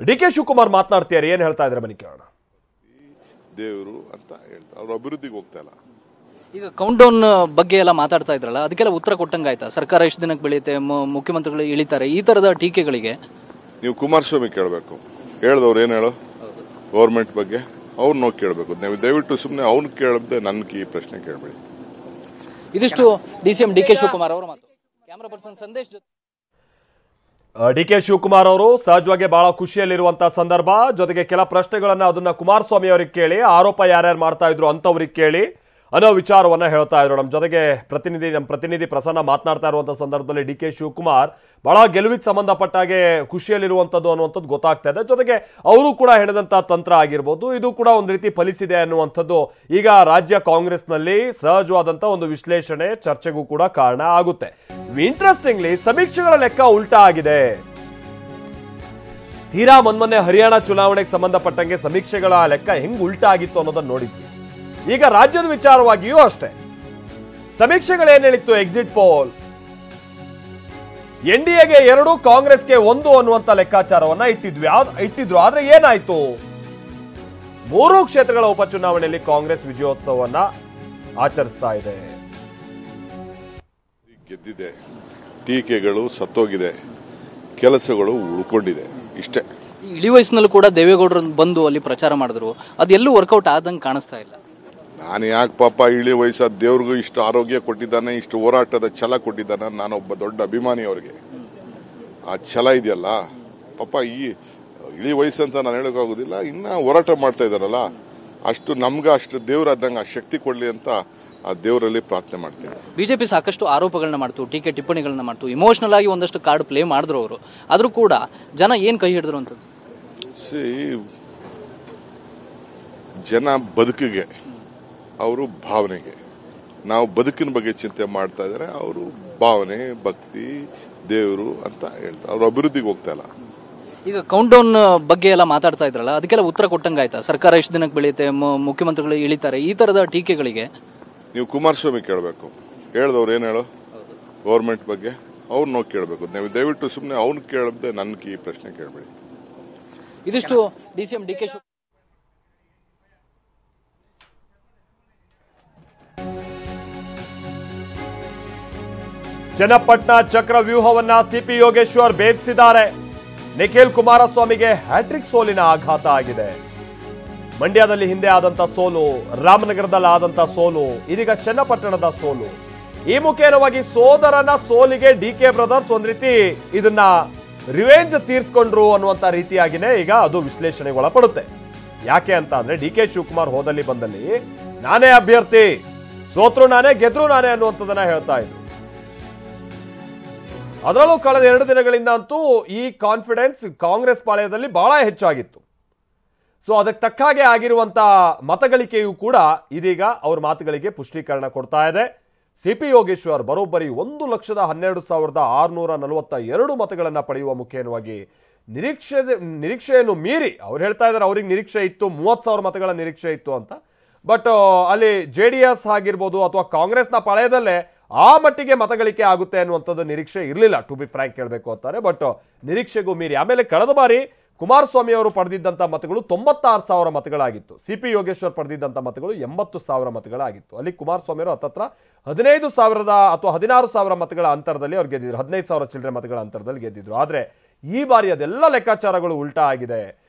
D K Shivakumar ಮಾತನಾಡ್ತಿದ್ದಾರೆ, ಏನ್ ಹೇಳ್ತಾ ಇದ್ದಾರೆ ಬನ್ನಿ ಕೇಳೋಣ. ದೇವರು ಅಂತ ಹೇಳ್ತಾರೆ, ಅವ್ರ ಅಭಿವೃದ್ಧಿಗೆ ಹೋಗ್ತಾ ಇಲ್ಲ. ಈಗ ಕೌಂಟ್ ಡೌನ್ ಬಗ್ಗೆ ಎಲ್ಲ ಮಾತಾಡ್ತಾ ಇದ್ರಲ್ಲ, ಅದಕ್ಕೆಲ್ಲ ಉತ್ತರ ಕೊಟ್ಟಂಗಾಯ್ತಾ? ಸರ್ಕಾರ ಎಷ್ಟು ದಿನಕ್ಕೆ ಬೆಳೆಯುತ್ತೆ, ಮುಖ್ಯಮಂತ್ರಿಗಳು ಇಳಿತಾರೆ, ಈ ತರದ ಟೀಕೆಗಳಿಗೆ ನೀವು ಕುಮಾರಸ್ವಾಮಿ ಕೇಳಬೇಕು. ಹೇಳ್ದವ್ರು ಏನ್ ಹೇಳೋ ಗೌರ್ಮೆಂಟ್ ಬಗ್ಗೆ ಅವ್ರನ್ನ ಕೇಳಬೇಕು. ನೀವು ದಯವಿಟ್ಟು ಸುಮ್ಮನೆ ಅವ್ನು ಕೇಳದೆ ನನ್ಗೆ ಈ ಪ್ರಶ್ನೆ ಕೇಳಬೇಡಿ. ಇದಿಷ್ಟು ಡಿಸಿಎಂ ಡಿ ಕೆ ಶಿವಕುಮಾರ್ ಅವರ ಮಾತು. ಕ್ಯಾಮರಾ ಪರ್ಸನ್ ಸಂದೇಶ್ ಜೊತೆ ಡಿ ಕೆ ಶಿವಕುಮಾರ್ ಅವರು ಸಹಜವಾಗಿ ಬಹಳ ಖುಷಿಯಲ್ಲಿರುವಂತಹ ಸಂದರ್ಭ. ಜೊತೆಗೆ ಕೆಲ ಪ್ರಶ್ನೆಗಳನ್ನ ಅದನ್ನ ಕುಮಾರಸ್ವಾಮಿ ಅವರಿಗೆ ಕೇಳಿ, ಆರೋಪ ಯಾರ್ಯಾರು ಮಾಡ್ತಾ ಇದ್ರು ಅಂತವ್ರಿಗೆ ಕೇಳಿ ಅನ್ನೋ ವಿಚಾರವನ್ನ ಹೇಳ್ತಾ ಇದ್ರು. ನಮ್ಮ ಜೊತೆಗೆ ನಮ್ಮ ಪ್ರತಿನಿಧಿ ಪ್ರಸನ್ನ ಮಾತನಾಡ್ತಾ ಇರುವಂತಹ ಸಂದರ್ಭದಲ್ಲಿ ಡಿ ಕೆ ಶಿವಕುಮಾರ್ ಬಹಳ ಗೆಲುವಿಗೆ ಸಂಬಂಧಪಟ್ಟಾಗೆ ಖುಷಿಯಲ್ಲಿರುವಂಥದ್ದು ಅನ್ನುವಂಥದ್ದು ಗೊತ್ತಾಗ್ತಾ ಇದೆ. ಜೊತೆಗೆ ಅವರು ಕೂಡ ಹೆಣದಂತಹ ತಂತ್ರ ಆಗಿರ್ಬೋದು, ಇದು ಕೂಡ ಒಂದು ರೀತಿ ಫಲಿಸಿದೆ ಅನ್ನುವಂಥದ್ದು ಈಗ ರಾಜ್ಯ ಕಾಂಗ್ರೆಸ್ನಲ್ಲಿ ಸಹಜವಾದಂತಹ ಒಂದು ವಿಶ್ಲೇಷಣೆ ಚರ್ಚೆಗೂ ಕೂಡ ಕಾರಣ ಆಗುತ್ತೆ. ಇಂಟ್ರೆಸ್ಟಿಂಗ್ಲಿ ಸಮೀಕ್ಷೆಗಳ ಲೆಕ್ಕ ಉಲ್ಟಾ ಆಗಿದೆ. ತೀರಾ ಮೊನ್ನೆ ಹರಿಯಾಣ ಚುನಾವಣೆಗೆ ಸಂಬಂಧಪಟ್ಟಂಗೆ ಸಮೀಕ್ಷೆಗಳ ಲೆಕ್ಕ ಹೆಂಗ್ ಉಲ್ಟಾ ಆಗಿತ್ತು ಅನ್ನೋದನ್ನ ನೋಡಿದ್ವಿ. ಈಗ ರಾಜ್ಯದ ವಿಚಾರವಾಗಿಯೂ ಅಷ್ಟೇ ಸಮೀಕ್ಷೆಗಳೇನ್ ಹೇಳಿತ್ತು, ಎಕ್ಸಿಟ್ ಪೋಲ್ NDAಗೆ 2, ಕಾಂಗ್ರೆಸ್ಗೆ 1 ಅನ್ನುವಂತ ಲೆಕ್ಕಾಚಾರವನ್ನ ಇಟ್ಟಿದ್ರು. ಆದ್ರೆ ಏನಾಯ್ತು? 3 ಕ್ಷೇತ್ರಗಳ ಉಪಚುನಾವಣೆಯಲ್ಲಿ ಕಾಂಗ್ರೆಸ್ ವಿಜಯೋತ್ಸವವನ್ನ ಆಚರಿಸ್ತಾ ಇದೆ. ಗೆದ್ದಿದೆ, ಟೀಕೆಗಳು ಸತ್ತೋಗಿದೆ, ಕೆಲಸಗಳು ಉಳ್ಕೊಂಡಿದೆ, ಇಷ್ಟೇ. ಇಳಿ ವಯಸ್ಸಿನಲ್ಲೂ ಕೂಡ ದೇವೇಗೌಡರು ಬಂದು ಅಲ್ಲಿ ಪ್ರಚಾರ ಮಾಡಿದ್ರು, ಅದೆಲ್ಲೂ ವರ್ಕೌಟ್ ಆದಂಗೆ ಕಾಣಿಸ್ತಾ ಇಲ್ಲ. ನಾನು ಯಾಕೆ ಪಾಪ ಇಳಿ ವಯಸ್ಸಾದ ದೇವ್ರಿಗೂ ಇಷ್ಟು ಆರೋಗ್ಯ ಕೊಟ್ಟಿದ್ದಾನೆ, ಇಷ್ಟು ಹೋರಾಟದ ಛಲ ಕೊಟ್ಟಿದ್ದಾನೆ. ನಾನೊಬ್ಬ ದೊಡ್ಡ ಅಭಿಮಾನಿ ಅವ್ರಿಗೆ. ಆ ಛಲ ಇದೆಯಲ್ಲ ಪಾಪ, ಈ ಇಳಿ ವಯಸ್ಸಂತ ನಾನು ಹೇಳೋಕ್ಕಾಗೋದಿಲ್ಲ. ಇನ್ನ ಹೋರಾಟ ಮಾಡ್ತಾ ಇದ್ದಾರಲ್ಲ, ಅಷ್ಟು ನಮ್ಗೆ ಅಷ್ಟು ದೇವ್ರ ಆದಂಗೆ ಆ ಶಕ್ತಿ ಕೊಡ್ಲಿ ಅಂತ ಆ ದೇವರಲ್ಲಿ ಪ್ರಾರ್ಥನೆ ಮಾಡ್ತೀನಿ. ಬಿಜೆಪಿ ಸಾಕಷ್ಟು ಆರೋಪಗಳನ್ನ ಮಾಡ್ತು, ಟೀಕೆ ಟಿಪ್ಪಣಿಗಳನ್ನ ಮಾಡ್ತು, ಇಮೋಷನಲ್ ಆಗಿ ಒಂದಷ್ಟು ಕಾರ್ಡ್ ಪ್ಲೇ ಮಾಡಿದ್ರು ಅವರು. ಆದ್ರೂ ಕೂಡ ಜನ ಏನ್ ಕೈ ಹಿಡಿದ್ರು ಅಂತದ್ದು. ಜನ ಬದುಕಿಗೆ, ಅವರು ಭಾವನೆಗೆ. ನಾವು ಬದುಕಿನ ಬಗ್ಗೆ ಚಿಂತೆ ಮಾಡ್ತಾ ಇದ್ದಾರೆ, ಅವರು ಭಾವನೆ, ಭಕ್ತಿ, ದೇವರು ಅಂತ ಹೇಳ್ತಾರೆ. ಅವ್ರ ಅಭಿವೃದ್ಧಿಗೆ ಹೋಗ್ತಾ ಇಲ್ಲ. ಈಗ ಕೌಂಟ್ ಡೌನ್ ಬಗ್ಗೆ ಎಲ್ಲ ಮಾತಾಡ್ತಾ ಇದ್ರಲ್ಲ, ಅದಕ್ಕೆಲ್ಲ ಉತ್ತರ ಕೊಟ್ಟಂಗಾಯ್ತಾ? ಸರ್ಕಾರ ಎಷ್ಟು ದಿನಕ್ಕೆ ಬೆಳೆಯುತ್ತೆ, ಮುಖ್ಯಮಂತ್ರಿಗಳು ಇಳಿತಾರೆ, ಈ ತರದ ಟೀಕೆಗಳಿಗೆ ನೀವು ಕುಮಾರಸ್ವಾಮಿ ಕೇಳಬೇಕು. ಹೇಳ್ದವ್ರು ಏನ್ ಹೇಳೋ ಗೌರ್ಮೆಂಟ್ ಬಗ್ಗೆ ಅವ್ರನ್ನ ಕೇಳಬೇಕು. ನೀವು ದಯವಿಟ್ಟು ಸುಮ್ಮನೆ ಅವ್ನು ಕೇಳದೆ ನನ್ಗೆ ಈ ಪ್ರಶ್ನೆ ಕೇಳಬೇಡಿ. ಇದಿಷ್ಟು DCM D K Shivakumar. Channapatna ಚಕ್ರ ವ್ಯೂಹವನ್ನ ಸಿಪಿ ಯೋಗೇಶ್ವರ್ ಭೇದಿಸಿದ್ದಾರೆ. ನಿಖಿಲ್ ಕುಮಾರಸ್ವಾಮಿಗೆ ಹ್ಯಾಟ್ರಿಕ್ ಸೋಲಿನ ಆಘಾತ ಆಗಿದೆ. ಮಂಡ್ಯದಲ್ಲಿ ಹಿಂದೆ ಆದಂತ ಸೋಲು, ರಾಮನಗರದಲ್ಲಿ ಆದಂತ ಸೋಲು, ಇದೀಗ ಚನ್ನಪಟ್ಟಣದ ಸೋಲು. ಈ ಮುಖೇನವಾಗಿ ಸೋದರನ ಸೋಲಿಗೆ ಡಿಕೆ ಬ್ರದರ್ಸ್ ಒಂದ್ ರೀತಿ ಇದನ್ನ ರಿವೆಂಜ್ ತೀರ್ಸ್ಕೊಂಡ್ರು ಅನ್ನುವಂತ ರೀತಿಯಾಗಿನೇ ಈಗ ಅದು ವಿಶ್ಲೇಷಣೆಗೆ ಒಳಪಡುತ್ತೆ. ಯಾಕೆ ಅಂತ ಅಂದ್ರೆ ಡಿ ಕೆ ಶಿವಕುಮಾರ್ ಹೋದಲ್ಲಿ ಬಂದಲ್ಲಿ ನಾನೇ ಅಭ್ಯರ್ಥಿ, ಸೋತ್ರು ನಾನೇ, ಗೆದ್ರು ನಾನೇ ಅನ್ನುವಂಥದ್ದನ್ನ ಹೇಳ್ತಾ ಇದ್ರು. ಅದರಲ್ಲೂ ಕಳೆದ 2 ದಿನಗಳಿಂದ ಅಂತೂ ಈ ಕಾನ್ಫಿಡೆನ್ಸ್ ಕಾಂಗ್ರೆಸ್ ಪಾಳ್ಯದಲ್ಲಿ ಬಹಳ ಹೆಚ್ಚಾಗಿತ್ತು. ಸೊ ಅದಕ್ಕೆ ತಕ್ಕ ಹಾಗೆ ಆಗಿರುವಂತ ಮತಗಳಿಕೆಯೂ ಕೂಡ ಇದೀಗ ಅವ್ರ ಮಾತುಗಳಿಗೆ ಪುಷ್ಟೀಕರಣ ಕೊಡ್ತಾ ಇದೆ. ಸಿಪಿ ಯೋಗೇಶ್ವರ್ ಬರೋಬ್ಬರಿ 1,12,642 ಮತಗಳನ್ನ ಪಡೆಯುವ ಮುಖೇನವಾಗಿ ನಿರೀಕ್ಷೆಯನ್ನು ಮೀರಿ ಅವ್ರು ಹೇಳ್ತಾ ಇದ್ದಾರೆ, ಅವ್ರಿಗೆ ನಿರೀಕ್ಷೆ ಇತ್ತು 30,000 ಮತಗಳ ನಿರೀಕ್ಷೆ ಇತ್ತು ಅಂತ. ಬಟ್ ಅಲ್ಲಿ JDS ಆಗಿರ್ಬೋದು ಅಥವಾ ಕಾಂಗ್ರೆಸ್ನ ಪಾಳ್ಯದಲ್ಲೇ ಆ ಮಟ್ಟಿಗೆ ಮತಗಳಿಕೆ ಆಗುತ್ತೆ ಅನ್ನುವಂಥದ್ದು ನಿರೀಕ್ಷೆ ಇರಲಿಲ್ಲ, ಟು ಬಿ ಫ್ರಾಂಕ್ ಕೇಳಬೇಕು ಅಂತಾರೆ. ಬಟ್ ನಿರೀಕ್ಷೆಗೂ ಮೀರಿ ಆಮೇಲೆ ಕಳೆದ ಬಾರಿ ಕುಮಾರಸ್ವಾಮಿ ಅವರು ಪಡೆದಿದ್ದಂಥ ಮತಗಳು 96,000 ಮತಗಳಾಗಿತ್ತು. ಸಿಪಿ ಯೋಗೇಶ್ವರ್ ಪಡೆದಿದ್ದಂಥ ಮತಗಳು 80,000 ಮತಗಳಾಗಿತ್ತು. ಅಲ್ಲಿ ಕುಮಾರಸ್ವಾಮಿ ಅವರು ಹತ್ತತ್ರ 15,000 ಅಥವಾ 16,000 ಮತಗಳ ಅಂತರದಲ್ಲಿ ಅವ್ರು ಗೆದ್ದಿದ್ರು, 15,000 ಚಿಲ್ಲರೆ ಮತಗಳ ಅಂತರದಲ್ಲಿ ಗೆದ್ದಿದ್ರು. ಆದ್ರೆ ಈ ಬಾರಿ ಅದೆಲ್ಲ ಲೆಕ್ಕಾಚಾರಗಳು ಉಲ್ಟಾ ಆಗಿದೆ.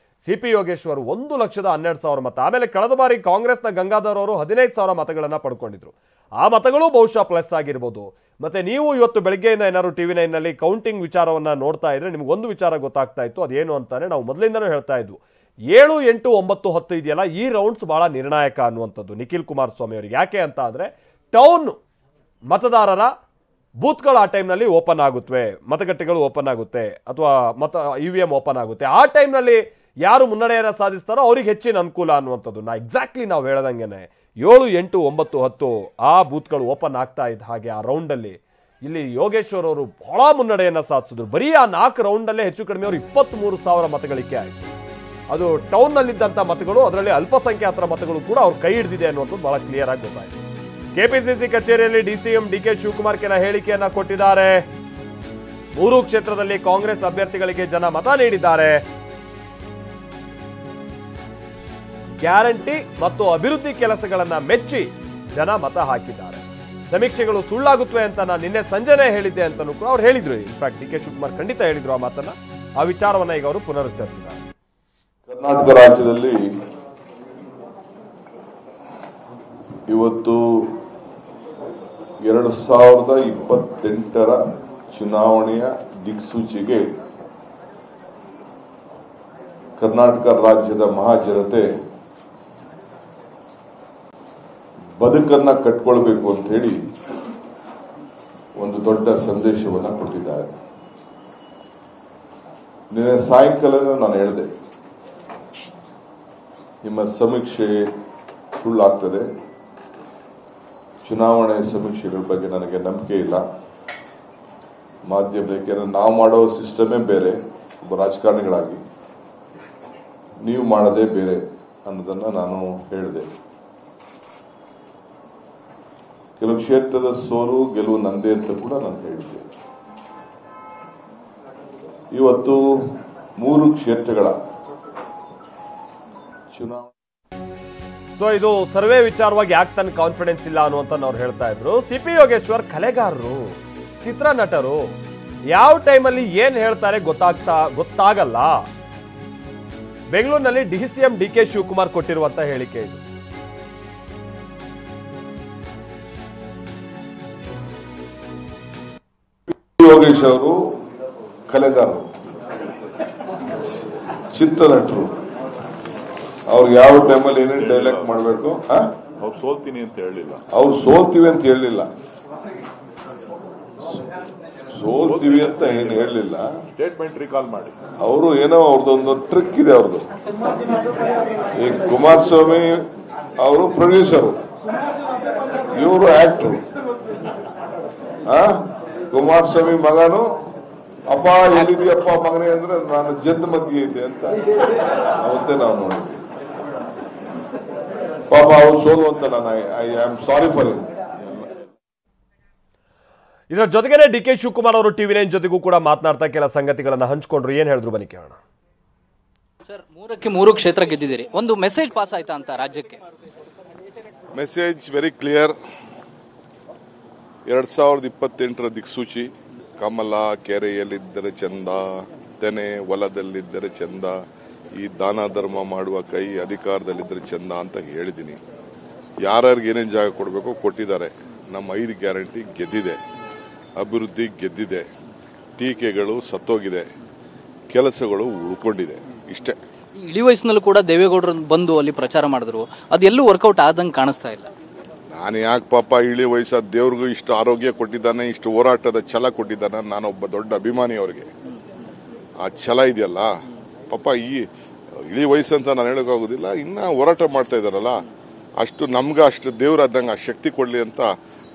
ಸಿಪಿ ಯೋಗೇಶ್ವರ್ 1,12,000 ಮತ. ಆಮೇಲೆ ಕಳೆದ ಬಾರಿ ಕಾಂಗ್ರೆಸ್ನ ಗಂಗಾಧರ್ ಅವರು 15,000 ಮತಗಳನ್ನ ಪಡ್ಕೊಂಡಿದ್ರು. ಆ ಮತಗಳು ಬಹುಶಃ ಪ್ಲಸ್ ಆಗಿರ್ಬೋದು. ಮತ್ತೆ ನೀವು ಇವತ್ತು ಬೆಳಗ್ಗೆಯಿಂದ ಏನಾದ್ರು TV9 ನಲ್ಲಿ ಕೌಂಟಿಂಗ್ ವಿಚಾರವನ್ನ ನೋಡ್ತಾ ಇದ್ರೆ ನಿಮ್ಗೊಂದು ವಿಚಾರ ಗೊತ್ತಾಗ್ತಾ ಇತ್ತು. ಅದೇನು ಅಂತಾನೆ ನಾವು ಮೊದಲಿಂದನೂ ಹೇಳ್ತಾ ಇದ್ವು, 7, 8, 9, 10 ಇದೆಯಲ್ಲ, ಈ ರೌಂಡ್ಸ್ ಬಹಳ ನಿರ್ಣಾಯಕ ಅನ್ನುವಂಥದ್ದು ನಿಖಿಲ್ ಕುಮಾರಸ್ವಾಮಿ ಅವರಿಗೆ. ಯಾಕೆ ಅಂತ ಅಂದ್ರೆ ಟೌನ್ ಮತದಾರರ ಬೂತ್ಗಳು ಆ ಟೈಮ್ನಲ್ಲಿ ಓಪನ್ ಆಗುತ್ತವೆ, ಮತಗಟ್ಟೆಗಳು ಓಪನ್ ಆಗುತ್ತೆ ಅಥವಾ EVM ಓಪನ್ ಆಗುತ್ತೆ. ಆ ಟೈಮ್ನಲ್ಲಿ ಯಾರು ಮುನ್ನಡೆಯನ್ನ ಸಾಧಿಸ್ತಾರೋ ಅವ್ರಿಗೆ ಹೆಚ್ಚಿನ ಅನುಕೂಲ ಅನ್ನುವಂಥದ್ದು ಎಕ್ಸಾಕ್ಟ್ಲಿ ನಾವು ಹೇಳದಂಗೆನೆ 7, 8, 9, 10 ಆ ಬೂತ್ಗಳು ಓಪನ್ ಆಗ್ತಾ ಇದ್ದ ಹಾಗೆ ಆ ರೌಂಡಲ್ಲಿ ಇಲ್ಲಿ ಯೋಗೇಶ್ವರ್ ಅವರು ಬಹಳ ಮುನ್ನಡೆಯನ್ನ ಸಾಧಿಸಿದ್ರು. ಬರೀ ಆ 4 ರೌಂಡಲ್ಲೇ ಹೆಚ್ಚು ಕಡಿಮೆ ಅವರು 23,000 ಮತಗಳಿಕೆ ಆಯಿತು. ಅದು ಟೌನ್ನಲ್ಲಿದ್ದಂಥ ಮತಗಳು, ಅದರಲ್ಲಿ ಅಲ್ಪಸಂಖ್ಯಾತರ ಮತಗಳು ಕೂಡ ಅವ್ರು ಕೈ ಹಿಡಿದಿದೆ ಅನ್ನುವಂಥದ್ದು ಬಹಳ ಕ್ಲಿಯರ್ ಆಗಿ ಗೊತ್ತಾಯಿತು. ಕೆಪಿಸಿಸಿ ಕಚೇರಿಯಲ್ಲಿ ಡಿಸಿಎಂ ಡಿ ಕೆ ಶಿವಕುಮಾರ್ ಕೆಲ ಹೇಳಿಕೆಯನ್ನ ಕೊಟ್ಟಿದ್ದಾರೆ. 3 ಕ್ಷೇತ್ರದಲ್ಲಿ ಕಾಂಗ್ರೆಸ್ ಅಭ್ಯರ್ಥಿಗಳಿಗೆ ಜನ ಮತ ನೀಡಿದ್ದಾರೆ. ಗ್ಯಾರಂಟಿ ಮತ್ತು ಅಭಿವೃದ್ಧಿ ಕೆಲಸಗಳನ್ನ ಮೆಚ್ಚಿ ಜನ ಮತ ಹಾಕಿದ್ದಾರೆ. ಸಮೀಕ್ಷೆಗಳು ಸುಳ್ಳಾಗುತ್ತವೆ ಅಂತ ನಾನು ನಿನ್ನೆ ಸಂಜೆನೇ ಹೇಳಿದ್ದೆ ಅಂತಲೂ ಕೂಡ ಅವ್ರು ಹೇಳಿದ್ರು. ಇನ್ಫ್ಯಾಕ್ಟ್ ಡಿ ಕೆ ಶಿವಕುಮಾರ್ ಖಂಡಿತ ಹೇಳಿದ್ರು ಆ ಮಾತನ್ನ. ಆ ವಿಚಾರವನ್ನ ಈಗ ಅವರು ಪುನರುಚ್ಚರಿಸಿದ್ದಾರೆ. ಕರ್ನಾಟಕ ರಾಜ್ಯದಲ್ಲಿ ಇವತ್ತು 2028ರ ಚುನಾವಣೆಯ ದಿಕ್ಸೂಚಿಗೆ ಕರ್ನಾಟಕ ರಾಜ್ಯದ ಮಹಾಜನತೆ ಬದುಕನ್ನ ಕಟ್ಕೊಳ್ಬೇಕು ಅಂತ ಹೇಳಿ ಒಂದು ದೊಡ್ಡ ಸಂದೇಶವನ್ನ ಕೊಟ್ಟಿದ್ದಾರೆ. ನಿನ್ನೆ ಸಾಯಂಕಾಲ ನಾನು ಹೇಳಿದೆ, ನಿಮ್ಮ ಸಮೀಕ್ಷೆ ಸುಳ್ಳಾಗ್ತದೆ, ಚುನಾವಣೆ ಸಮೀಕ್ಷೆಗಳ ಬಗ್ಗೆ ನನಗೆ ನಂಬಿಕೆ ಇಲ್ಲ. ಮಾಧ್ಯಮಕ್ಕೆ ನಾವು ಮಾಡೋ ಸಿಸ್ಟಮೇ ಬೇರೆ, ಒಬ್ಬ ರಾಜಕಾರಣಿಗಳಾಗಿ ನೀವು ಮಾಡೋದೇ ಬೇರೆ ಅನ್ನೋದನ್ನ ನಾನು ಹೇಳಿದೆ. ಕೆಲವು ಕ್ಷೇತ್ರದ ಸೋಲು ಗೆಲುವು ನಂದೇ ಅಂತ ಕೂಡ ನಾನು ಹೇಳಿದ್ದೆ. ಇವತ್ತು 3 ಕ್ಷೇತ್ರಗಳ ಚುನಾವಣೆ. ಸೊ ಇದು ಸರ್ವೆ ವಿಚಾರವಾಗಿ ಯಾಕೆ ತನ್ನ ಕಾನ್ಫಿಡೆನ್ಸ್ ಇಲ್ಲ ಅನ್ನುವಂತ ಅವ್ರು ಹೇಳ್ತಾ ಇದ್ರು. ಸಿ.ಪಿ. ಯೋಗೇಶ್ವರ್ ಕಲೆಗಾರರು, ಚಿತ್ರನಟರು, ಯಾವ ಟೈಮಲ್ಲಿ ಏನ್ ಹೇಳ್ತಾರೆ ಗೊತ್ತಾಗಲ್ಲ. ಬೆಂಗಳೂರಿನಲ್ಲಿ ಡಿಸಿಎಂ ಡಿ.ಕೆ. ಶಿವಕುಮಾರ್ ಕೊಟ್ಟಿರುವಂತ ಹೇಳಿಕೆ ಇದು. ಯೋಗೇಶ್ ಅವರು ಕಲೆಗಾರರು, ಚಿತ್ರನಟರು, ಅವ್ರು ಯಾವ ಟೈಮಲ್ಲಿ ಏನೇನು ಡೈಲಾಗ್ ಮಾಡಬೇಕು. ಅವ್ರು ಸೋಲ್ತೀನಿ ಅಂತ ಹೇಳಲಿಲ್ಲ, ಅವ್ರು ಸೋಲ್ತೀವಿ ಅಂತ ಹೇಳಲಿಲ್ಲ, ಸೋಲ್ತೀವಿ ಅಂತ ಏನು ಹೇಳಲಿಲ್ಲ. ಸ್ಟೇಟ್ಮೆಂಟ್ ರಿಕಾಲ್ ಮಾಡಿ. ಅವರು ಏನೋ ಅವ್ರದ್ದೊಂದು ಟ್ರಿಕ್ ಇದೆ ಅವ್ರದ್ದು. ಈ ಕುಮಾರಸ್ವಾಮಿ ಅವರು ಪ್ರೊಡ್ಯೂಸರು, ಇವರು ಆಕ್ಟರ್. ಕುಮಾರಸ್ವಾಮಿ ಮಗನು ಅಪ್ಪ ಎಲ್ಲಿದೆಯಪ್ಪ ಮಗನೇ ಅಂದ್ರೆ ನಾನು ಜದ್ ಮಧ್ಯೆ ಇದ್ದೆ ಅಂತ ಅವತ್ತೇ ನಾವು ನೋಡಿದ್ವಿ. ಪಾಪ ಅವ್ರು ಸೋಲುವಂತ ನಾನು I am sorry for him. ಇದರ ಜೊತೆಗೇನೆ ಡಿ.ಕೆ. ಶಿವಕುಮಾರ್ ಅವರು ಟಿವಿ9 ಜೊತೆಗೂ ಕೂಡ ಮಾತನಾಡ್ತಾ ಕೆಲ ಸಂಗತಿಗಳನ್ನ ಹಂಚಿಕೊಂಡ್ರು. ಏನ್ ಹೇಳಿದ್ರು ಬನ್ನಿ ಕೇಳೋಣ. ಸರ್, 3ಕ್ಕೆ 3 ಕ್ಷೇತ್ರ ಗೆದ್ದಿದ್ದೀರಿ, ಒಂದು ಮೆಸೇಜ್ ಪಾಸ್ ಆಯ್ತಾ ಅಂತ ರಾಜ್ಯಕ್ಕೆ? Message very clear. 2028ರ ದಿಕ್ಸೂಚಿ ಕಮಲ ಕೆರೆಯಲ್ಲಿದ್ದರೆ ಚಂದ, ತೆನೆ ಹೊಲದಲ್ಲಿದ್ದರೆ ಚಂದ, ಈ ದಾನ ಧರ್ಮ ಮಾಡುವ ಕೈ ಅಧಿಕಾರದಲ್ಲಿದ್ದರೆ ಚಂದ ಅಂತ ಹೇಳಿದ್ದೀನಿ. ಯಾರ್ಯಾರಿಗೆ ಏನೇನು ಜಾಗ ಕೊಡಬೇಕು ಕೊಟ್ಟಿದ್ದಾರೆ. ನಮ್ಮ 5 ಗ್ಯಾರಂಟಿ ಗೆದ್ದಿದೆ, ಅಭಿವೃದ್ಧಿ ಗೆದ್ದಿದೆ, ಟೀಕೆಗಳು ಸತ್ತೋಗಿದೆ, ಕೆಲಸಗಳು ಉಳ್ಕೊಂಡಿದೆ. ಇಷ್ಟೇ. ಇಳಿ ವಯಸ್ಸಿನಲ್ಲೂ ಕೂಡ ದೇವೇಗೌಡರು ಬಂದು ಅಲ್ಲಿ ಪ್ರಚಾರ ಮಾಡಿದ್ರು, ಅದೆಲ್ಲೂ ವರ್ಕೌಟ್ ಆದಂಗೆ ಕಾಣಿಸ್ತಾ ಇಲ್ಲ. ನಾನು ಯಾಕೆ ಪಾಪ ಇಳಿ ವಯಸ್ಸಾದ ದೇವ್ರಿಗೂ ಇಷ್ಟು ಆರೋಗ್ಯ ಕೊಟ್ಟಿದ್ದಾನೆ, ಇಷ್ಟು ಹೋರಾಟದ ಛಲ ಕೊಟ್ಟಿದ್ದಾನೆ. ನಾನೊಬ್ಬ ದೊಡ್ಡ ಅಭಿಮಾನಿ ಅವ್ರಿಗೆ. ಆ ಛಲ ಇದೆಯಲ್ಲ ಪಾಪ, ಈ ಇಳಿ ವಯಸ್ಸಂತ ನಾನು ಹೇಳೋಕ್ಕಾಗೋದಿಲ್ಲ. ಇನ್ನ ಹೋರಾಟ ಮಾಡ್ತಾ ಇದ್ದಾರಲ್ಲ, ಅಷ್ಟು ನಮ್ಗೆ ಅಷ್ಟು ದೇವ್ರಾದಂಗೆ ಆ ಶಕ್ತಿ ಕೊಡ್ಲಿ ಅಂತ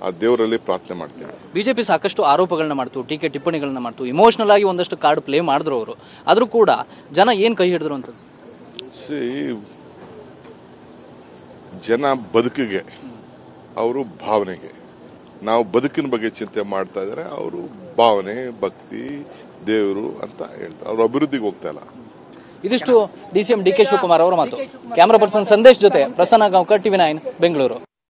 ಆ ದೇವರಲ್ಲಿ ಪ್ರಾರ್ಥನೆ ಮಾಡ್ತೀನಿ. ಬಿಜೆಪಿ ಸಾಕಷ್ಟು ಆರೋಪಗಳನ್ನ ಮಾಡ್ತು, ಟೀಕೆ ಟಿಪ್ಪಣಿಗಳನ್ನ ಮಾಡ್ತು, ಇಮೋಷನಲ್ ಆಗಿ ಒಂದಷ್ಟು ಕಾರ್ಡ್ ಪ್ಲೇ ಮಾಡಿದ್ರು ಅವರು. ಆದ್ರೂ ಕೂಡ ಜನ ಏನ್ ಕೈ ಹಿಡಿದ್ರು ಅಂತದ್ದು? ಜನ ಬದುಕಿಗೆ, ಅವರು ಭಾವನೆಗೆ. ನಾವು ಬದುಕಿನ ಬಗ್ಗೆ ಚಿಂತೆ ಮಾಡ್ತಾ ಇದ್ದಾರೆ, ಅವರು ಭಾವನೆ, ಭಕ್ತಿ, ದೇವರು ಅಂತ ಹೇಳ್ತಾರೆ. ಅವರು ಅಭಿವೃದ್ಧಿಗೆ ಹೋಗ್ತಾ ಇಲ್ಲ. ಇದಿಷ್ಟು ಡಿಸಿಎಂ ಡಿ.ಕೆ. ಶಿವಕುಮಾರ್ ಅವರ ಮಾತು. ಕ್ಯಾಮರಾ ಪರ್ಸನ್ ಸಂದೇಶ್ ಜೊತೆ ಪ್ರಸನ್ನ ಗಾಂವ್ಕರ್, ಟಿವಿ9 ಬೆಂಗಳೂರು.